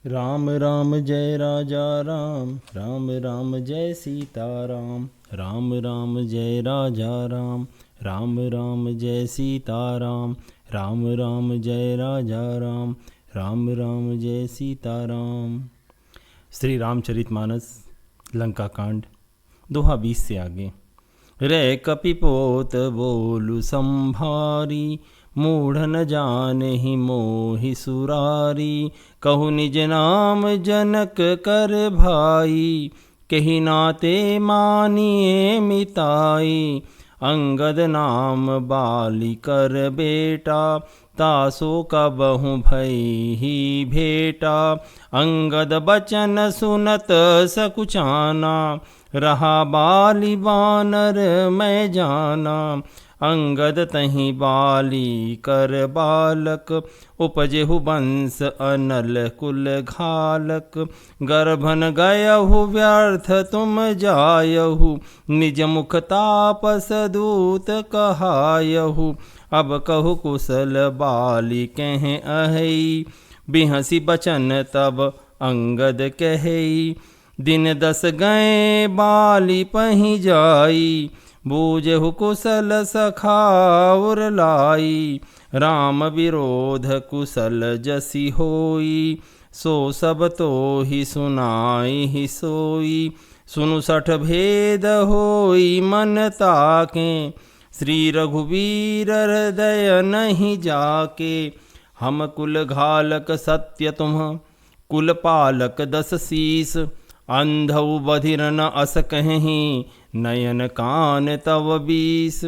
राम राम जय राजा राम, राम राम जय सीताराम। राम राम जय राजा राम, राम राम जय सीताराम। राम राम जय राजा राम, राम राम जय सीताराम। श्री रामचरितमानस लंका कांड दोहा 20 से आगे। रे कपिपोत बोलु संभारी, मूढ़ न जाने मोहि सुरारी। कहु निज नाम जनक कर भाई, कही नाते मानिए मिताई। अंगद नाम बाली कर बेटा, तासो कबहु भई ही भेटा। अंगद बचन सुनत सकुचाना, रहा बाली बानर मैं जाना। अंगद तहि बाली कर बालक, उपजेहु वंश अनल कुल घालक। गर्भन गयहु व्यर्थ तुम जायहु, निज मुख तापस दूत कहायहु। अब कहु कुशल बाली कहें अहै, बिहसी बचन तब अंगद कहै। दिन 10 गए बाली पहि जाई, बूझहु कुशल सखा उर लाई। राम विरोध कुशल जसी होई, सो सब तो ही सुनाई ही सोई। सुनु 60 भेद होई मन ताके, श्री रघुवीर हृदय नहीं जाके। हम कुल घालक सत्य तुम, कुल पालक 10 शीस। अंधौ बधिर न अस कहीं, नयन कान तव 20।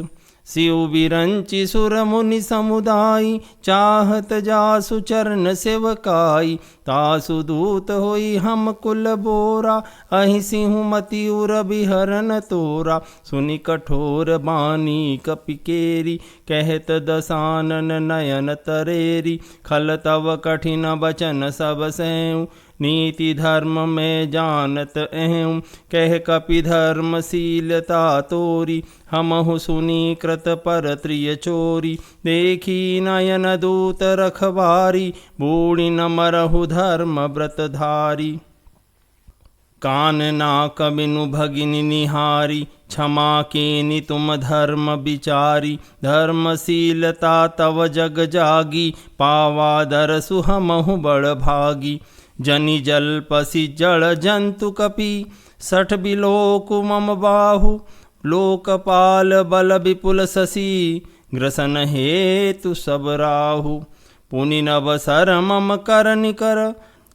शिव बिरंचि सुर मुनि समुदाय, चाहत जासु चरण सेवकाई। तासु दूत होई हम कुल बोरा, अहि सिंह मति उर बिहरन तोरा। सुनि कठोर बानी कपिकेरी, कहत दसानन नयन तरेरी। खल तव कठिन बचन सब सैं, नीति धर्म में जानत एहूँ। कह कपि धर्मशीलता तोरी, हमहु सुनी कृत पर त्रिय चोरी। देखी नयन दूत रखवारी, बूढ़ी न मरहु धर्म व्रतधारी। कान नाक बिनु भगिनी निहारी, क्षमा केनि तुम धर्म विचारी। धर्मशीलता तव जग जागी, पावा दरसु हमहु बड़ भागी। जनि जल पसी जड़ जंतु कपि, 60 बिलोक मम बाहु। लोकपाल बल विपुल शशि, ग्रसन हेतु सब राहु। पुनि नव सर मम कर निकर,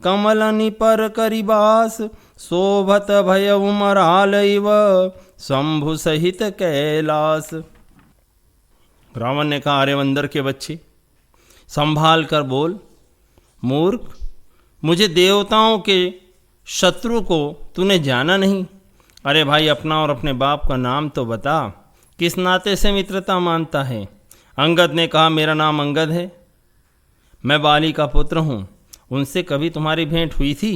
कमलनि पर करिबास। शोभत भय उमराल इव, शंभु सहित कैलास। रावण ने कहा, अरे बंदर के बच्चे, संभाल कर बोल। मूर्ख, मुझे देवताओं के शत्रु को तूने जाना नहीं। अरे भाई, अपना और अपने बाप का नाम तो बता, किस नाते से मित्रता मानता है। अंगद ने कहा, मेरा नाम अंगद है, मैं बाली का पुत्र हूँ। उनसे कभी तुम्हारी भेंट हुई थी?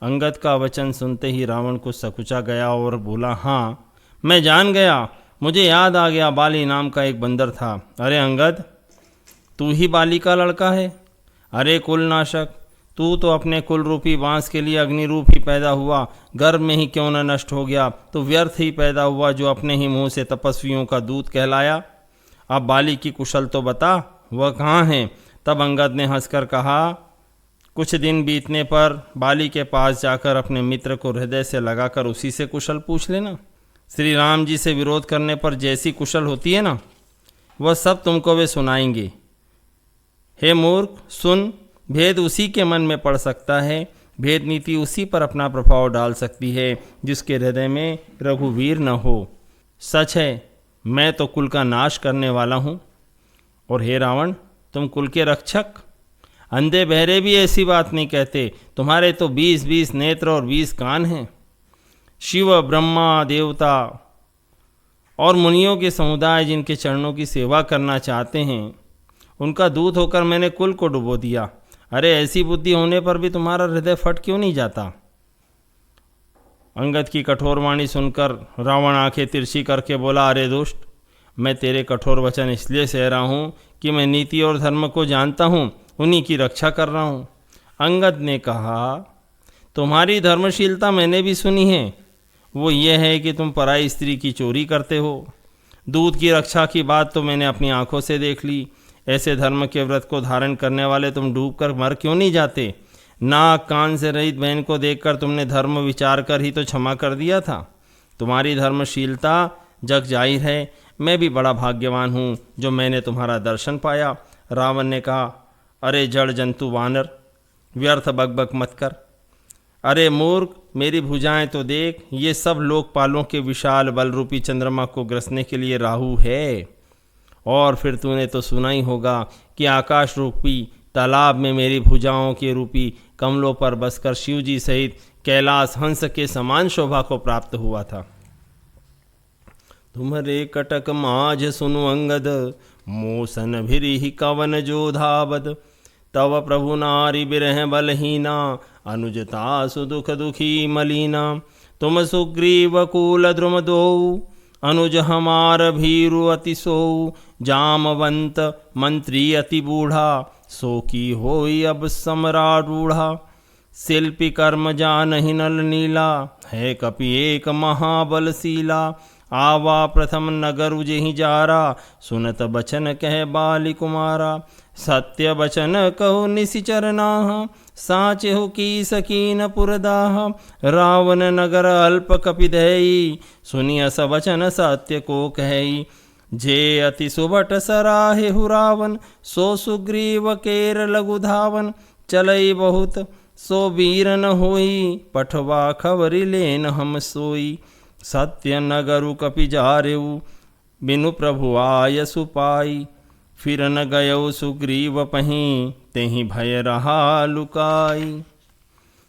अंगद का वचन सुनते ही रावण को सकुचा गया और बोला, हाँ मैं जान गया, मुझे याद आ गया, बाली नाम का एक बंदर था। अरे अंगद, तू ही बाली का लड़का है? अरे कुलनाशक, तू तो अपने कुल रूपी बांस के लिए अग्नि रूप ही पैदा हुआ, गर्भ में ही क्यों न नष्ट हो गया। तो व्यर्थ ही पैदा हुआ, जो अपने ही मुंह से तपस्वियों का दूत कहलाया। अब बाली की कुशल तो बता, वह कहाँ है? तब अंगद ने हंसकर कहा, कुछ दिन बीतने पर बाली के पास जाकर अपने मित्र को हृदय से लगाकर उसी से कुशल पूछ लेना। श्री राम जी से विरोध करने पर जैसी कुशल होती है ना, वह सब तुमको वे सुनाएंगे। हे मूर्ख, सुन, भेद उसी के मन में पड़ सकता है, भेद नीति उसी पर अपना प्रभाव डाल सकती है जिसके हृदय में रघुवीर न हो। सच है, मैं तो कुल का नाश करने वाला हूँ। और हे रावण, तुम कुल के रक्षक। अंधे बहरे भी ऐसी बात नहीं कहते, तुम्हारे तो 20-20 नेत्र और 20 कान हैं। शिव, ब्रह्मा, देवता और मुनियों के समुदाय जिनके चरणों की सेवा करना चाहते हैं, उनका दूत होकर मैंने कुल को डुबो दिया। अरे ऐसी बुद्धि होने पर भी तुम्हारा हृदय फट क्यों नहीं जाता? अंगद की कठोर वाणी सुनकर रावण आंखें तिरछी करके बोला, अरे दुष्ट, मैं तेरे कठोर वचन इसलिए सह रहा हूँ कि मैं नीति और धर्म को जानता हूँ, उन्हीं की रक्षा कर रहा हूँ। अंगद ने कहा, तुम्हारी धर्मशीलता मैंने भी सुनी है। वो ये है कि तुम पराई स्त्री की चोरी करते हो। दूध की रक्षा की बात तो मैंने अपनी आंखों से देख ली। ऐसे धर्म के व्रत को धारण करने वाले तुम डूबकर मर क्यों नहीं जाते? नाक कान से रहित बहन को देखकर तुमने धर्म विचार कर ही तो क्षमा कर दिया था। तुम्हारी धर्मशीलता जग जाहिर है। मैं भी बड़ा भाग्यवान हूँ जो मैंने तुम्हारा दर्शन पाया। रावण ने कहा, अरे जड़ जंतु वानर, व्यर्थ बकबक मत कर। अरे मूर्ख, मेरी भुजाएं तो देख, ये सब लोकपालों के विशाल बल रूपी चंद्रमा को ग्रसने के लिए राहु है। और फिर तूने तो सुना ही होगा कि आकाश रूपी तालाब में मेरी भुजाओं के रूपी कमलों पर बसकर शिवजी सहित कैलाश हंस के समान शोभा को प्राप्त हुआ था। तुम्हारे कटक माझ सुनु अंगद, मोसन भिरी कवन जोधावद। तव प्रभु नारी बिरह बलहीना, अनुजता सुदुख दुखी मलीना। तुम सुग्रीव कूल द्रुम दो, अनुज हमार भीरु अति सोऊ। जामवंत मंत्री अति बूढ़ा, सो की होई अब सम्रारूढ़ा। शिल्पी कर्म जानहि नल नीला, है कपि एक महाबलशीला। आवा प्रथम नगर उजहि जारा, सुनत बचन कह बाली कुमारा। सत्य बचन कहु निशिचर नाहा, साचहु की सकीन पुरदाह। रावण नगर अल्प कपि दयई, सुनिय स बचन सत्य को कहई। जे अति सुभट सराहेहु रावण, सो सुग्रीव केर लघु धावन। चलई बहुत सो वीर न होई, पठवा खबरि लेन हम सोई। सत्य नगरु कपि जारेऊ, बिनु प्रभु आय सुपाई। फिर न गयौ सुग्रीव पहीं, तेहि भय रहा लुकाई।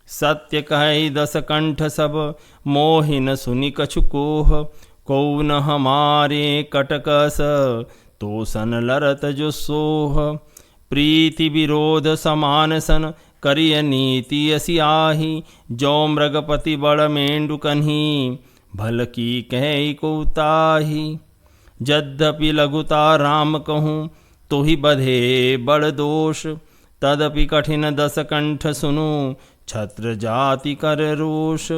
सत्य कहई दस कंठ सब, मोहि न सुनि कछु कोह। को न हमारे कटकस, तो सन लरत जो सोह। प्रीति विरोध समान सन, करिय नीति असी आही। जो मृगपति बड़ मेंढुकन्ही, भल की कह को ताही। यद्यपि लघुता राम कहूँ, तो ही बधे बड़ दोष। तदपि कठिन दस कंठ सुनु, छत्र जाति कर रोष।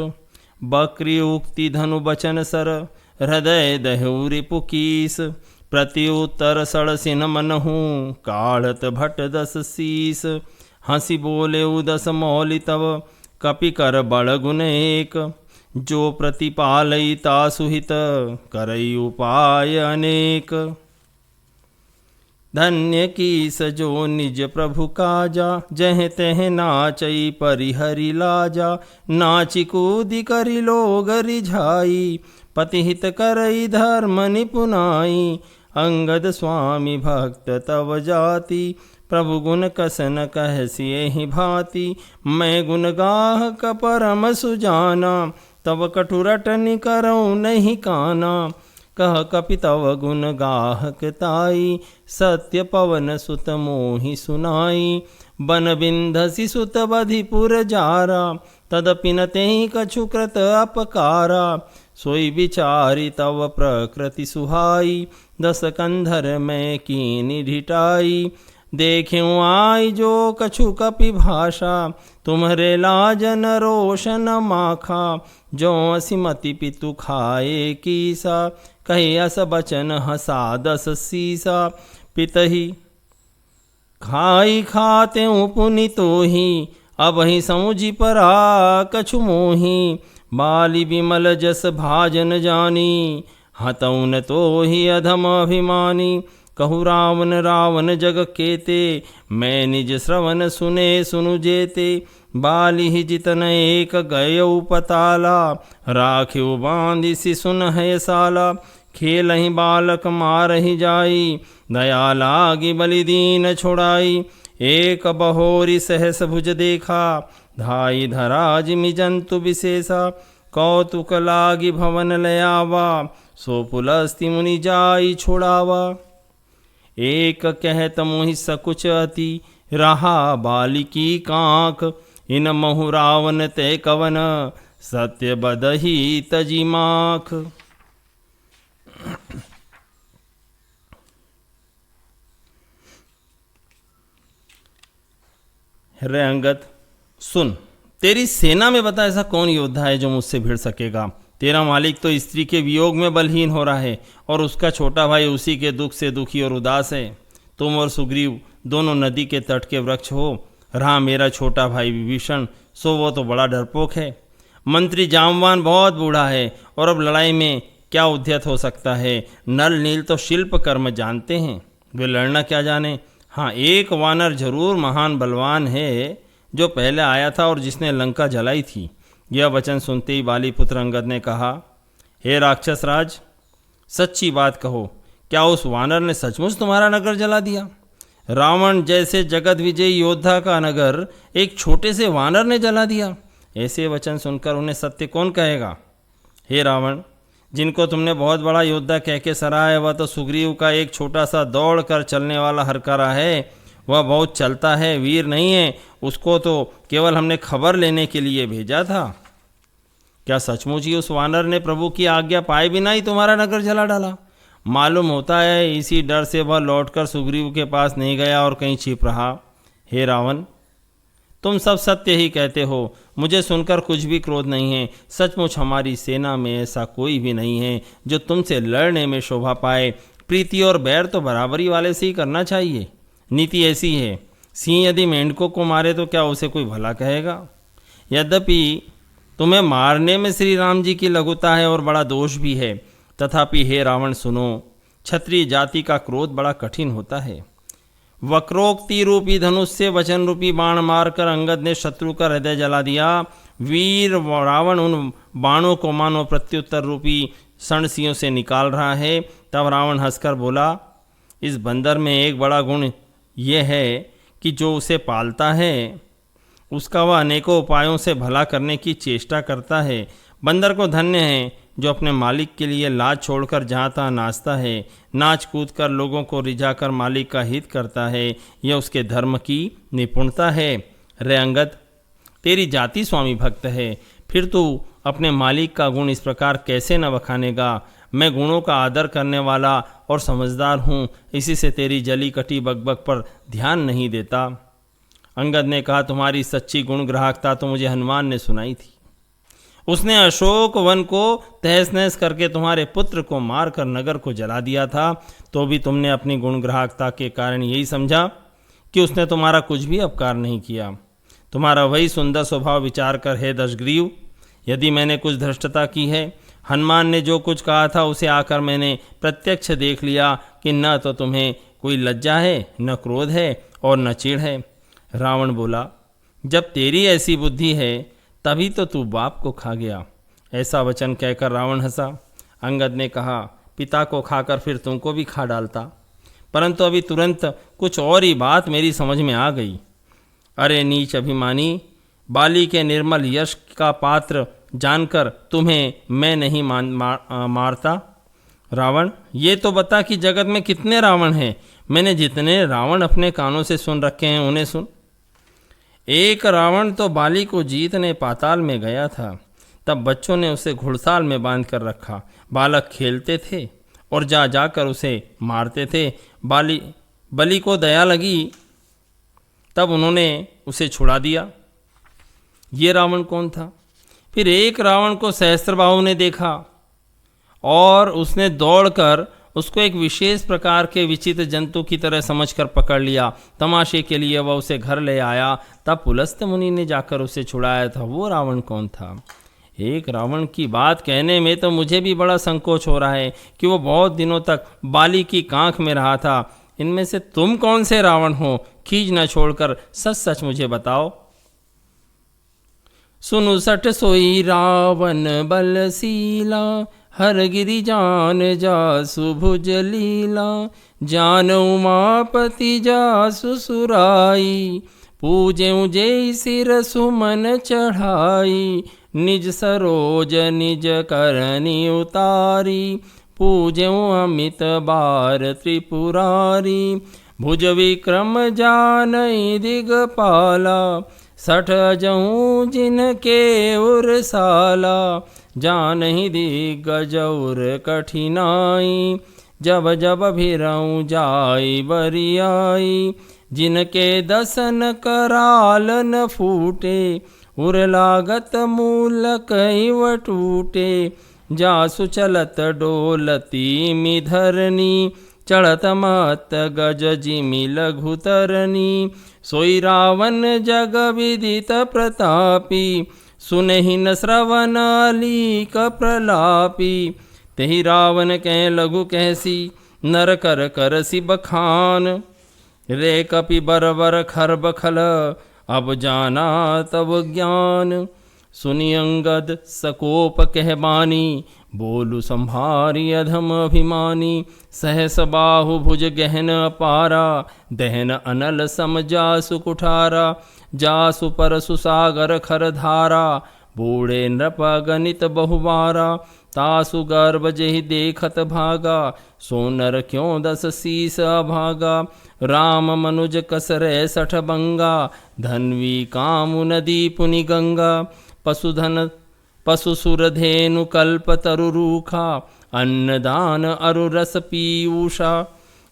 बक्री उक्ति धनु बचन सर, हृदय दहु रिपुकीस। प्रत्युत्तर सड़सिन मनहु, काढ़त भट दस शीस। हंसी बोले उदस मौलि तव, कपि कर बड़ गुण एक। जो प्रतिपालई तासुहित, करई उपाय अनेक। धन्य कीस जो निज प्रभु काजा, जह तह नाचई परिहरि लाजा। नाचि कूदि करि लोग रिझाई, पतिहित करई धर्म निपुनाई। अंगद स्वामी भक्त तव जाति, प्रभु गुण कसन कहसि एहि भांति। मैं गुण गाहक परम सुजाना, तव कटुरटनि करऊँ नहीं काना। कह कपि तव गुण गाहक ताई, सत्य पवन सुत मोहि सुनाई। बन बिंधसि सुत बधिपुर जारा, तदपि न तेहि कछु कृत अपकारा। सोई विचारि तव प्रकृति सुहाई, दस कंधर मैं कीनि ढिठाई। देख्यूँ आई जो कछु कपि भाषा, तुम्हरे लाजन रोशन माखा। जो असिमति पितु खाए कीसा, कही अस बचन हसा दस सीसा। पितहि खाई खाते पुनि तोहि, अब ही समुझि परा कछु मोहि। बाली विमल जस भाजन जानी, हतौ न तोहि अधम अभिमानी। कहु रावण रावण जग केते, मैं निज श्रवण सुने सुनु जेते। बाली ही जितन एक गयौ पताला, राख्यो बांधिसि सुनहय साला। खेलहि बालक मारहि जाई, दया लागी बलि दीन छुड़ाई। एक बहोरी सहस भुज देखा, धाई धरा जिमि जंतु विशेषा। कौतुक लागी भवन लयावा, सो पुलस्ति मुनि जाई छुड़ावा। एक कहत मोहि सकुच अति, रहा बालिकी कांख। इन महु रावण ते कवन, सत्य बदही तजी माख। रे अंगद, सुन, तेरी सेना में बता ऐसा कौन योद्धा है जो मुझसे भिड़ सकेगा। तेरा मालिक तो स्त्री के वियोग में बलहीन हो रहा है और उसका छोटा भाई उसी के दुख से दुखी और उदास है। तुम और सुग्रीव दोनों नदी के तट के वृक्ष हो। रहा मेरा छोटा भाई विभीषण, सो वो तो बड़ा डरपोक है। मंत्री जामवान बहुत बूढ़ा है और अब लड़ाई में क्या उद्यत हो सकता है। नल नील तो शिल्प कर्म जानते हैं, वे लड़ना क्या जाने। हाँ, एक वानर जरूर महान बलवान है जो पहले आया था और जिसने लंका जलाई थी। यह वचन सुनते ही बालीपुत्र अंगद ने कहा, हे राक्षस राज, सच्ची बात कहो, क्या उस वानर ने सचमुच तुम्हारा नगर जला दिया? रावण जैसे जगत विजयी योद्धा का नगर एक छोटे से वानर ने जला दिया। ऐसे वचन सुनकर उन्हें सत्य कौन कहेगा? हे रावण, जिनको तुमने बहुत बड़ा योद्धा कह के सराहा है, वह तो सुग्रीव का एक छोटा सा दौड़ कर चलने वाला हरकारा है। वह बहुत चलता है, वीर नहीं है। उसको तो केवल हमने खबर लेने के लिए भेजा था। क्या सचमुच ही उस वानर ने प्रभु की आज्ञा पाए बिना ही तुम्हारा नगर जला डाला? मालूम होता है इसी डर से वह लौटकर सुग्रीव के पास नहीं गया और कहीं छिप रहा। हे रावण, तुम सब सत्य ही कहते हो, मुझे सुनकर कुछ भी क्रोध नहीं है। सचमुच हमारी सेना में ऐसा कोई भी नहीं है जो तुमसे लड़ने में शोभा पाए। प्रीति और बैर तो बराबरी वाले से ही करना चाहिए। नीति ऐसी है, सिंह यदि मेंढकों को मारे तो क्या उसे कोई भला कहेगा? यद्यपि तुम्हें मारने में श्री राम जी की लघुता है और बड़ा दोष भी है, तथापि हे रावण सुनो, क्षत्रिय जाति का क्रोध बड़ा कठिन होता है। वक्रोक्ति रूपी धनुष से वचन रूपी बाण मारकर अंगद ने शत्रु का हृदय जला दिया। वीर रावण उन बाणों को मानो प्रत्युत्तर रूपी सणसियों से निकाल रहा है। तब रावण हंसकर बोला, इस बंदर में एक बड़ा गुण यह है कि जो उसे पालता है उसका वह अनेकों उपायों से भला करने की चेष्टा करता है। बंदर को धन्य है जो अपने मालिक के लिए लाज छोड़कर जहाँ तहाँ नाचता है, नाच कूद कर लोगों को रिझाकर मालिक का हित करता है। यह उसके धर्म की निपुणता है। रे अंगद, तेरी जाति स्वामी भक्त है, फिर तू अपने मालिक का गुण इस प्रकार कैसे न बखानेगा? मैं गुणों का आदर करने वाला और समझदार हूँ, इसी से तेरी जली कटी बकबक पर ध्यान नहीं देता। अंगद ने कहा, तुम्हारी सच्ची गुण ग्राहकता तो मुझे हनुमान ने सुनाई थी। उसने अशोक वन को तहस नहस करके तुम्हारे पुत्र को मारकर नगर को जला दिया था, तो भी तुमने अपनी गुण ग्राहकता के कारण यही समझा कि उसने तुम्हारा कुछ भी अपकार नहीं किया। तुम्हारा वही सुंदर स्वभाव विचार कर हे दशग्रीव, यदि मैंने कुछ धृष्टता की है, हनुमान ने जो कुछ कहा था उसे आकर मैंने प्रत्यक्ष देख लिया कि न तो तुम्हें कोई लज्जा है, न क्रोध है और न चिढ़ है। रावण बोला, जब तेरी ऐसी बुद्धि है तभी तो तू बाप को खा गया। ऐसा वचन कहकर रावण हंसा। अंगद ने कहा, पिता को खाकर फिर तुमको भी खा डालता, परंतु अभी तुरंत कुछ और ही बात मेरी समझ में आ गई। अरे नीच अभिमानी, बाली के निर्मल यश का पात्र जानकर तुम्हें मैं नहीं मारता। रावण, ये तो बता कि जगत में कितने रावण हैं? मैंने जितने रावण अपने कानों से सुन रखे हैं उन्हें सुन। एक रावण तो बाली को जीतने पाताल में गया था, तब बच्चों ने उसे घुड़साल में बांध कर रखा। बालक खेलते थे और जा जाकर उसे मारते थे। बलि को दया लगी, तब उन्होंने उसे छुड़ा दिया। ये रावण कौन था? फिर एक रावण को सहस्त्रबाहु ने देखा और उसने दौड़कर उसको एक विशेष प्रकार के विचित्र जंतु की तरह समझकर पकड़ लिया। तमाशे के लिए वह उसे घर ले आया, तब पुलस्त मुनि ने जाकर उसे छुड़ाया था। वो रावण कौन था? एक रावण की बात कहने में तो मुझे भी बड़ा संकोच हो रहा है कि वो बहुत दिनों तक बाली की कांख में रहा था। इनमें से तुम कौन से रावण हो? खींच न छोड़कर सच सच मुझे बताओ। सुनु सठ सोई रावण बलशीला, हर गिरि जान जासु भुज लीला। जान उमापति जासु सुराई, पूजेऊ जय सिर सुमन चढ़ाई। निज सरोज निज करनी उतारी, पूजेऊ अमित बार त्रिपुरारी। भुज विक्रम जानई दिगपाला, सठ जऊँ जिनके उरसाला। जानहि दिग्गज उर कठिनाई, जब जब भिरऊँ जाई बरियाई। जिनके दसन कराल न फूटे, उर लागत मूल कैव टूटे। जासु चलत डोलती मिधरनी, चढ़त मत गज जिमि लघुतरनी। सोई रावण जग विदित प्रतापी, सुनहि न श्रवण अलीक प्रलापी। तेहि रावण कह लघु कहसी, नर कर करसी बखान। रे कपि बरबर खरब खल, अब जाना तब ज्ञान। सुनि अंगद सकोप कह बानी, बोलु संभारी अधम अभिमानी। सहस बाहु भुज गहन अपारा, दहन अनल सम जासु कुठारा। जासु परसु सागर खर धारा, बूढ़े नृप गणित बहुबारा। तासु गर्भ जेहि देखत भागा, सोनर क्यों दस शीस अभागा। राम मनुज कसरे सठ बंगा, धन्वी कामु नदी पुनि गंगा। पशुधन पशु सुर धेनु कल्प तरु रूखा, अन्नदान अरु रस पीयूषा।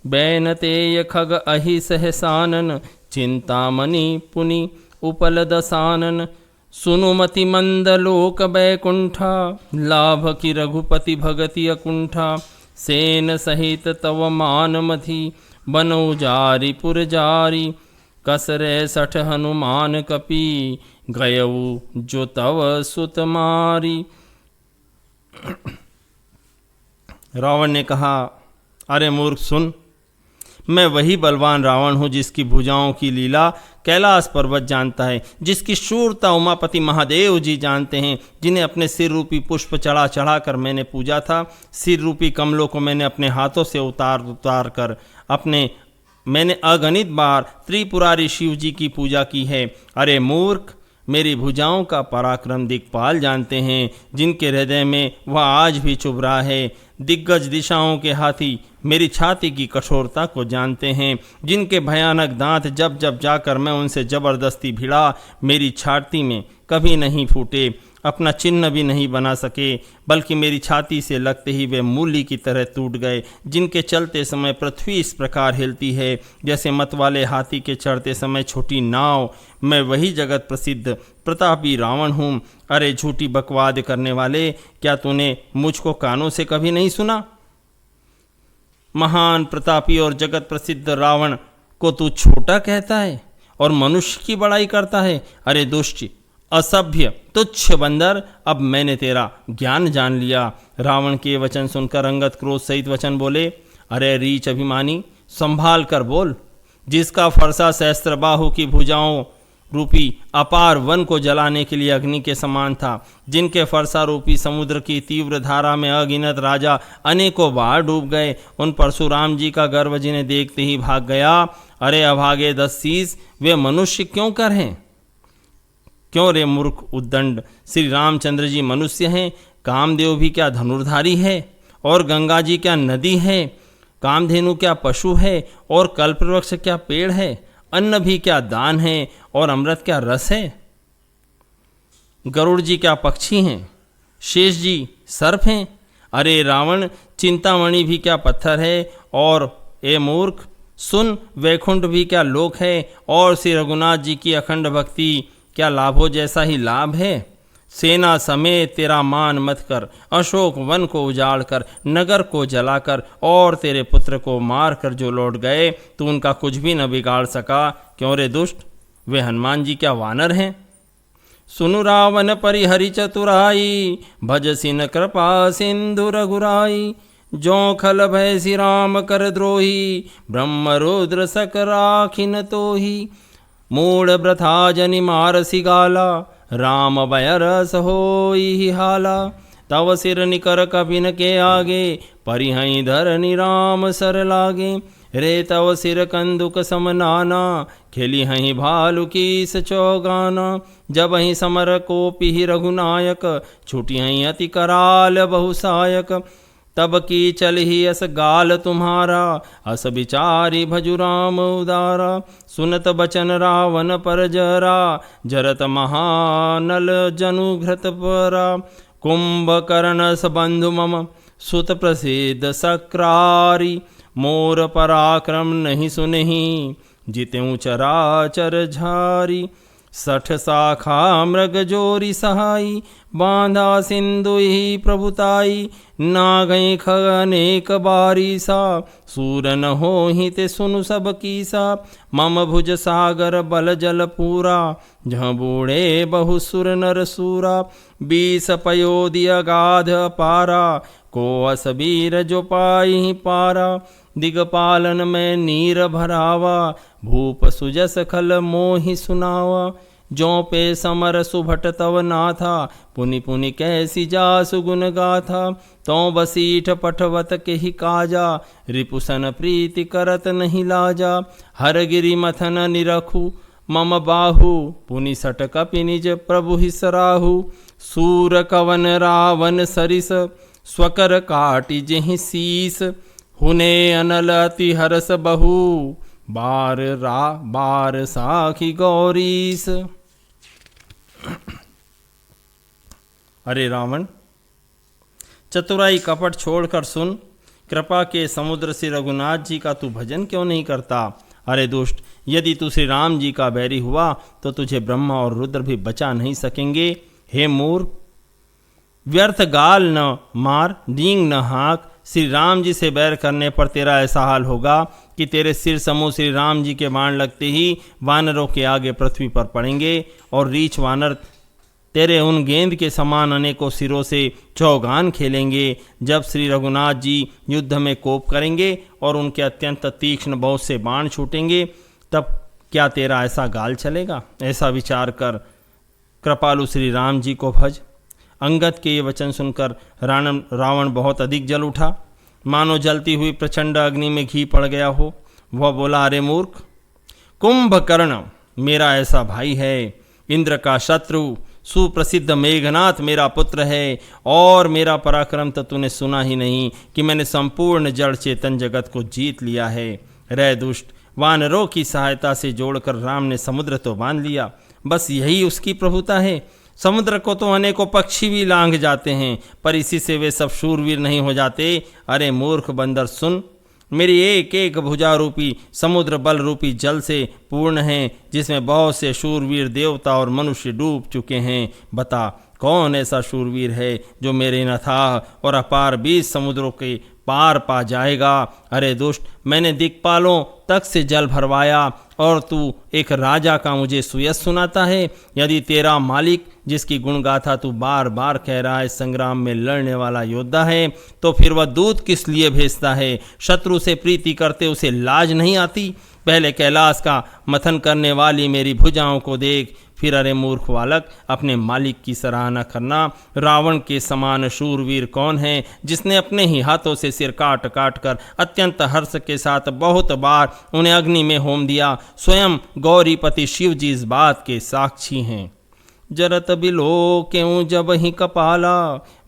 बैन तेय खग अहि सहसानन, चिंतामणि पुनि उपल दसानन। सुनुमति मंद लोक बैकुंठा, लाभ की रघुपति भगति अकुंठा। सेन सहित तव मान मधि, बनौ जारी पुर जारी। कसरे सठ हनुमान कपि, गयऊ जो तव सुत मारी। रावण ने कहा, अरे मूर्ख सुन, मैं वही बलवान रावण हूँ जिसकी भुजाओं की लीला कैलाश पर्वत जानता है, जिसकी शूरता उमापति महादेव जी जानते हैं, जिन्हें अपने सिर रूपी पुष्प चढ़ा चढ़ा कर मैंने पूजा था। सिर रूपी कमलों को मैंने अपने हाथों से उतार कर मैंने अगणित बार त्रिपुरारी शिव जी की पूजा की है। अरे मूर्ख, मेरी भुजाओं का पराक्रम दिक्पाल जानते हैं, जिनके हृदय में वह आज भी चुभ रहा है। दिग्गज दिशाओं के हाथी मेरी छाती की कठोरता को जानते हैं, जिनके भयानक दांत जब जब जाकर मैं उनसे जबरदस्ती भिड़ा, मेरी छाती में कभी नहीं फूटे, अपना चिन्ह भी नहीं बना सके, बल्कि मेरी छाती से लगते ही वे मूली की तरह टूट गए। जिनके चलते समय पृथ्वी इस प्रकार हिलती है जैसे मतवाले हाथी के चढ़ते समय छोटी नाव। मैं वही जगत प्रसिद्ध प्रतापी रावण हूँ। अरे झूठी बकवाद करने वाले, क्या तूने मुझको कानों से कभी नहीं सुना? महान प्रतापी और जगत प्रसिद्ध रावण को तू छोटा कहता है और मनुष्य की बड़ाई करता है। अरे दुष्ट, असभ्य, तुच्छ बंदर, अब मैंने तेरा ज्ञान जान लिया। रावण के वचन सुनकर अंगद क्रोध सहित वचन बोले, अरे रीच अभिमानी, संभाल कर बोल। जिसका फरसा सहस्त्रबाहु की भुजाओं रूपी अपार वन को जलाने के लिए अग्नि के समान था, जिनके फरसा रूपी समुद्र की तीव्र धारा में अगिनत राजा अनेकों बार डूब गए, उन परशुराम जी का गर्व जिन्हें देखते ही भाग गया। अरे अभागे 10 शीस, वे मनुष्य क्यों कर हैं? क्यों रे मूर्ख उद्दंड, श्री रामचंद्र जी मनुष्य हैं, कामदेव भी क्या धनुर्धारी है, और गंगा जी क्या नदी है, कामधेनु क्या पशु है, और कल्पवृक्ष क्या पेड़ है, अन्न भी क्या दान है, और अमृत क्या रस है। गरुड़ जी क्या पक्षी हैं, शेष जी सर्प हैं। अरे रावण, चिंतामणि भी क्या पत्थर है, और ए मूर्ख सुन, वैकुंठ भी क्या लोक है, और श्री रघुनाथ जी की अखंड भक्ति क्या लाभों जैसा ही लाभ है। सेना समेत तेरा मान मत कर, अशोक वन को उजाड़ कर, नगर को जलाकर, और तेरे पुत्र को मार कर जो लौट गए, तू उनका कुछ भी न बिगाड़ सका। क्यों रे दुष्ट, वे हनुमान जी क्या वानर हैं? सुनु रावण परिहरि चतुराई, भजसिन कृपा सिंधु रघुराई। जो खल भय श्री राम कर द्रोही, ब्रह्म रुद्र सक राखिन तोही। मूढ़ ब्रथा जनि मारसि गाला, राम भय रस होई हाला। तव सिर निकर कपिन के आगे, परिहई धरनि राम सर लागे। रे तव सिर कंदुक समनाना, खेली हई भालु कीस चौगाना। जब ही समर कोपि रघुनायक, छुटी हई अति कराल बहुसायक। तब की चल ही अस गाल तुम्हारा, अस विचारी भजु राम उदारा। सुनत बचन रावण पर जरा, जरत महानल जनु घृत परा। कुंभकर्ण बंधु मम सुत प्रसिद्ध सक्रारी, मोर पराक्रम नहीं सुनहि, जितेऊ चराचर झारी। 60 शाखा मृग जोरी सहाई, बांधा सिंधु ही प्रभुताई। ना गई खगनेक बारी सा, सूर न हो ही ते सुनु सब कीसा। मम भुज सागर बल जल पूरा, जहाँ बूढ़े बहु सुर नर सूरा। 20 पयोधि अगाध पारा, को असबीर जो पाई पारा। दिगपालन में नीर भरावा, भूप सुजस खल मोहि सुनावा। जो पे समर सुभट तव नाथा, पुनि पुनि कैसी जासु गुण गाथा। तो बसीठ पठवत के ही काजा, रिपुसन प्रीति करत नहीं लाजा। हर गिरि मथन निरखु मम बाहु, पुनि सट कपि निज प्रभु ही सराहु। सूर कवन रावण सरिस, स्वकर काटि जेहि शीस। हुने अनल अति हरस बहु, बार साखी गौरीस। अरे रावण, चतुराई कपट छोड़कर सुन। कृपा के समुद्र से रघुनाथ जी का तू भजन क्यों नहीं करता? अरे दुष्ट, यदि तू श्री राम जी का बैरी हुआ तो तुझे ब्रह्मा और रुद्र भी बचा नहीं सकेंगे। हे मूर्ख, व्यर्थ गाल न मार, डींग न हाँक। श्री राम जी से बैर करने पर तेरा ऐसा हाल होगा कि तेरे सिर समूह श्री राम जी के बाण लगते ही वानरों के आगे पृथ्वी पर पड़ेंगे और रीछ वानर तेरे उन गेंद के समान अनेकों सिरों से चौगान खेलेंगे। जब श्री रघुनाथ जी युद्ध में कोप करेंगे और उनके अत्यंत तीक्ष्ण बहुत से बाण छूटेंगे, तब क्या तेरा ऐसा गाल चलेगा? ऐसा विचार कर कृपालु श्री राम जी को भज। अंगद के ये वचन सुनकर रावण बहुत अधिक जल उठा, मानो जलती हुई प्रचंड अग्नि में घी पड़ गया हो। वह बोला, अरे मूर्ख, कुंभकर्ण मेरा ऐसा भाई है, इंद्र का शत्रु, सुप्रसिद्ध मेघनाथ मेरा पुत्र है। और मेरा पराक्रम तो तूने सुना ही नहीं कि मैंने संपूर्ण जड़ चेतन जगत को जीत लिया है। रे दुष्ट, वानरों की सहायता से जोड़कर राम ने समुद्र तो बांध लिया, बस यही उसकी प्रभुता है। समुद्र को तो अनेकों पक्षी भी लांघ जाते हैं, पर इसी से वे सब शूरवीर नहीं हो जाते। अरे मूर्ख बंदर, सुन, मेरी एक एक भुजा रूपी समुद्र बल रूपी जल से पूर्ण है, जिसमें बहुत से शूरवीर देवता और मनुष्य डूब चुके हैं। बता, कौन ऐसा शूरवीर है जो मेरे न था और अपार 20 समुद्रों के पार पा जाएगा? अरे दुष्ट, मैंने दिक्पालों तक से जल भरवाया और तू एक राजा का मुझे सुयस सुनाता है। यदि तेरा मालिक, जिसकी गुणगाथा तू बार बार कह रहा है, संग्राम में लड़ने वाला योद्धा है, तो फिर वह दूत किस लिए भेजता है? शत्रु से प्रीति करते उसे लाज नहीं आती? पहले कैलाश का मथन करने वाली मेरी भुजाओं को देख, फिर अरे मूर्ख बालक, अपने मालिक की सराहना करना। रावण के समान शूरवीर कौन है, जिसने अपने ही हाथों से सिर काट काट कर अत्यंत हर्ष के साथ बहुत बार उन्हें अग्नि में होम दिया? स्वयं गौरीपति शिव जी इस बात के साक्षी हैं। जरत बिलो क्यों जब ही कपाला,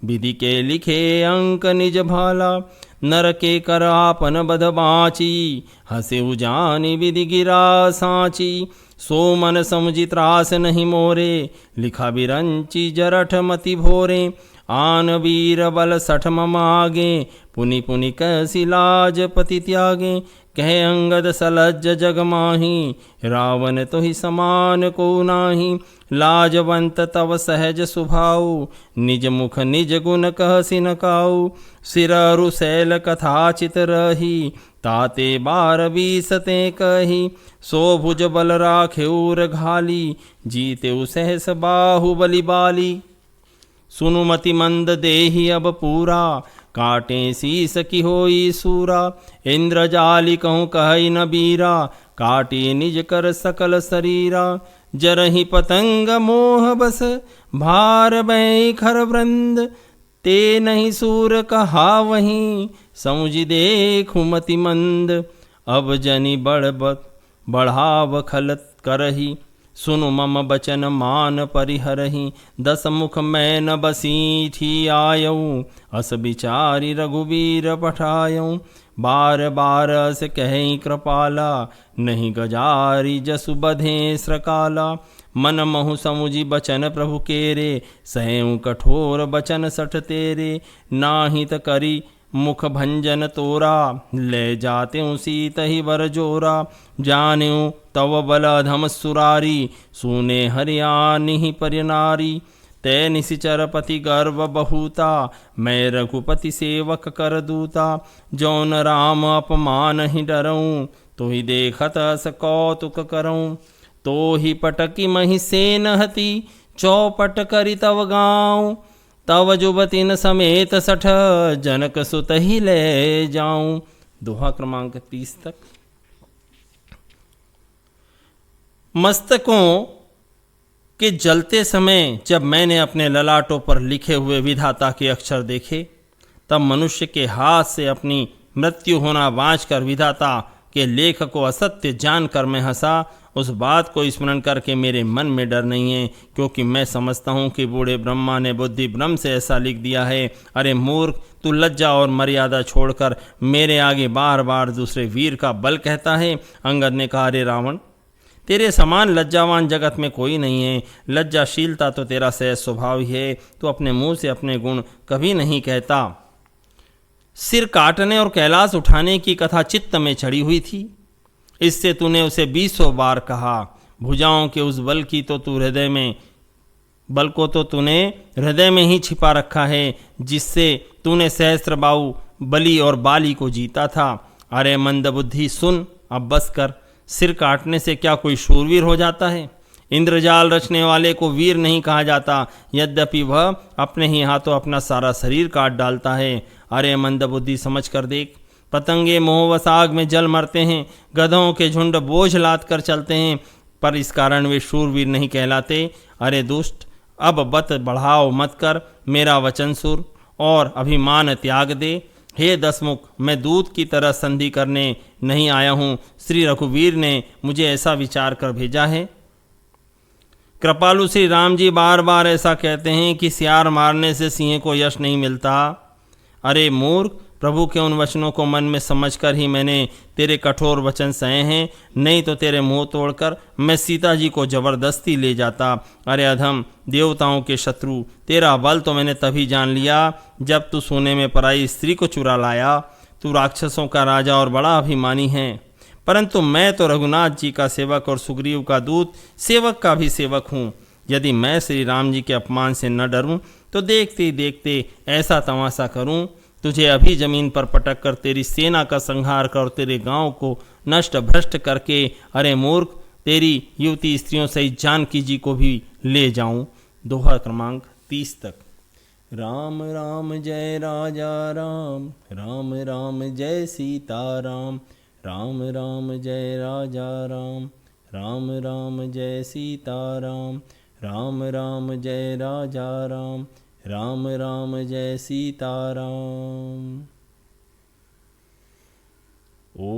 विधि के लिखे अंक निज भाला। नर के कर आपन बध बाची, हसे उजानी विधि गिरा साची। सो मन समझि त्रास नहीं मोरे, लिखा बिरंची जरठ मति भोरे। आन वीर बल सठ मम आगे, पुनि पुनि कैसी लाज पति त्यागे। कहे अंगद सलज्ज जग माही, रावण तो ही समान को नाही। लाजवंत तव सहज सुभाऊ, निज मुख निज गुण कह सिनकाऊ। सिररु शैल कथा चित रही, ताते 12-20 ते कही। सो भुज बल राखेउर घाली, जीते सहस बाहुबली बाली। सुनु मति मंद देहि अब पूरा, काटे शीस की होई सूरा। इंद्रजाली कहूँ कहि न बीरा, काटे निज कर सकल शरीरा। जरहि पतंग मोह बस, भार बहि खर वृंद। ते नहीं सूर कहा वहीं, समुझि देखु मति मंद। अब जनि बढ़ाव खलत करही, सुनु मम बचन मान परिहरहि। 10 मुख मैं न बसीठी आयऊँ, अस बिचारी रघुवीर पठायऊँ। बार बार अस कहीं कृपाला, नहीं गजारी जसु बधे श्रकाला। मन महु समुझि बचन प्रभु केरे, सहऊँ कठोर बचन सठ तेरे। नाहित करी मुख भंजन तोरा, ले जाते सीत ही वर जोरा। जान्यू तव बल अधम सुरारी, सुने हरियाणि ही परिनारी। तै निशिचर पति गर्व बहुता, मैं रघुपति सेवक कर दूता। जौन राम अपमान ही डरऊँ, तो ही देखत अस कौतुक करऊँ। तो ही पटकी मही सेन हती, चौपट करी तव गाँव। तव जुबतिन समेत सठ, जनक सुत ही ले जाऊं। दोहा क्रमांक 30 तक। मस्तकों के जलते समय जब मैंने अपने ललाटों पर लिखे हुए विधाता के अक्षर देखे, तब मनुष्य के हाथ से अपनी मृत्यु होना वांछकर विधाता के लेख को असत्य जानकर मैं हंसा। उस बात को स्मरण करके मेरे मन में डर नहीं है, क्योंकि मैं समझता हूँ कि बूढ़े ब्रह्मा ने बुद्धि भ्रम से ऐसा लिख दिया है। अरे मूर्ख, तू लज्जा और मर्यादा छोड़कर मेरे आगे बार बार दूसरे वीर का बल कहता है। अंगद ने कहा, अरे रावण, तेरे समान लज्जावान जगत में कोई नहीं है। लज्जाशीलता तो तेरा सहज स्वभाव ही है, तो अपने मुंह से अपने गुण कभी नहीं कहता। सिर काटने और कैलाश उठाने की कथा चित्त में चढ़ी हुई थी, इससे तूने उसे 20 बार कहा। भुजाओं के उस बल की तो तू हृदय में बल को तो तूने हृदय में ही छिपा रखा है, जिससे तूने सहस्त्रबाहु बली और बाली को जीता था। अरे मंदबुद्धि, सुन, अब बस कर। सिर काटने से क्या कोई शूरवीर हो जाता है? इंद्रजाल रचने वाले को वीर नहीं कहा जाता, यद्यपि वह अपने ही हाथों अपना सारा शरीर काट डालता है। अरे मंदबुद्धि, समझ कर देख। पतंगे मोहवश आग में जल मरते हैं, गधों के झुंड बोझ लाद कर चलते हैं, पर इस कारण वे शूरवीर नहीं कहलाते। अरे दुष्ट, अब बत बढ़ाओ मत कर, मेरा वचन सुर और अभिमान त्याग दे। हे दसमुख, मैं दूत की तरह संधि करने नहीं आया हूँ। श्री रघुवीर ने मुझे ऐसा विचार कर भेजा है। कृपालु श्री राम जी बार बार ऐसा कहते हैं कि सियार मारने से सिंह को यश नहीं मिलता। अरे मूर्ख, प्रभु के उन वचनों को मन में समझकर ही मैंने तेरे कठोर वचन सहे हैं, नहीं तो तेरे मुंह तोड़कर मैं सीता जी को जबरदस्ती ले जाता। अरे अधम, देवताओं के शत्रु, तेरा बल तो मैंने तभी जान लिया जब तू सोने में पराई स्त्री को चुरा लाया। तू राक्षसों का राजा और बड़ा अभिमानी है, परंतु मैं तो रघुनाथ जी का सेवक और सुग्रीव का दूत, सेवक का भी सेवक हूँ। यदि मैं श्री राम जी के अपमान से न डरूं, तो देखते ही देखते ऐसा तमाशा करूं, तुझे अभी जमीन पर पटक कर तेरी सेना का संहार कर तेरे गांव को नष्ट भ्रष्ट करके, अरे मूर्ख, तेरी युवती स्त्रियों सहित जानकी जी को भी ले जाऊं। दोहा क्रमांक 30 तक। राम राम जय राजा राम, राम राम जय सीता राम। राम राम जय राजा राम, राम राम जय सीता राम। राम राम जय राजा राम, राम राम जय सीता राम। ओ